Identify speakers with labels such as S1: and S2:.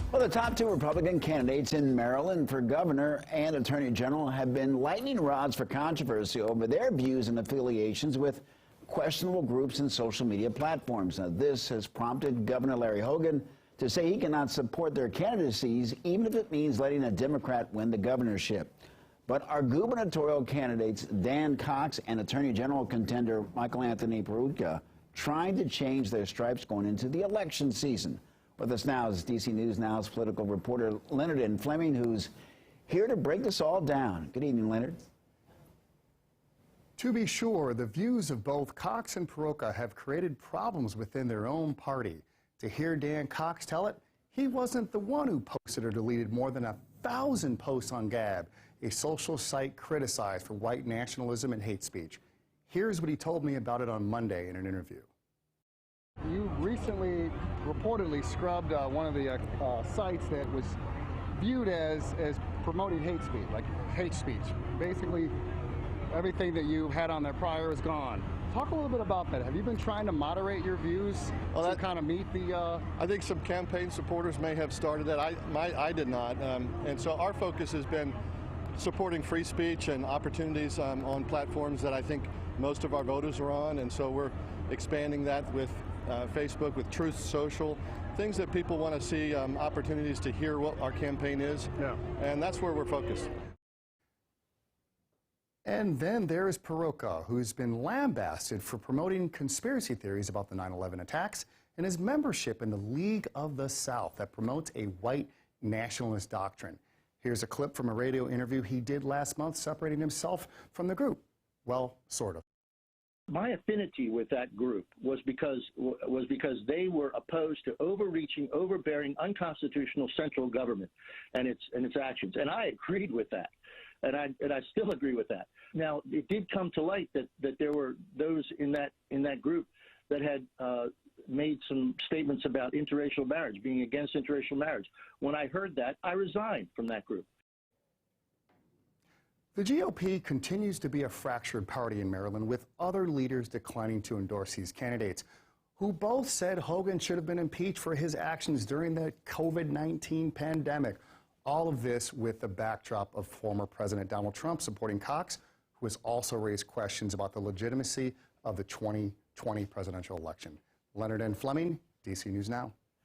S1: Well, the top two Republican candidates in Maryland for governor and attorney general have been lightning rods for controversy over their views and affiliations with questionable groups and social media platforms. Now, this has prompted Governor Larry Hogan to say he cannot support their candidacies, even if it means letting a Democrat win the governorship. But are gubernatorial candidates Dan Cox and attorney general contender Cox and Peroutka trying to change their stripes going into the election season? With us now is DC News Now's political reporter Leonard N. Fleming, who's here to break this all down. Good evening, Leonard.
S2: To be sure, the views of both Cox and Peroutka have created problems within their own party. To hear Dan Cox tell it, he wasn't the one who posted or deleted more than 1,000 posts on Gab, a social site criticized for white nationalism and hate speech. Here's what he told me about it on Monday in an interview. You recently reportedly scrubbed one of the sites that was viewed as promoting hate speech, like hate speech. Basically, everything that you had on there prior is gone. Talk a little bit about that. Have you been trying to moderate your views to kind of meet the...
S3: I think some campaign supporters may have started that. I did not. And so our focus has been supporting free speech and opportunities on platforms that I think most of our voters are on. And so we're expanding that with Facebook, with Truth Social, things that people want to see, opportunities to hear what our campaign is. Yeah. And that's where we're focused.
S2: And then there is Peroutka, who's been lambasted for promoting conspiracy theories about the 9/11 attacks and his membership in the League of the South that promotes a white nationalist doctrine. Here's a clip from a radio interview he did last month, separating himself from the group. Well, sort of.
S4: My affinity with that group was because they were opposed to overreaching, overbearing, unconstitutional central government and its actions, and I agreed with that, and I still agree with that. Now, it did come to light that there were those in that group that had made some statements about interracial marriage, being against interracial marriage. When I heard that, I resigned from that group.
S2: The GOP continues to be a fractured party in Maryland, with other leaders declining to endorse these candidates, who both said Hogan should have been impeached for his actions during the COVID-19 pandemic. All of this with the backdrop of former President Donald Trump supporting Cox, who has also raised questions about the legitimacy of the 2020 presidential election. Leonard N. Fleming, DC News Now.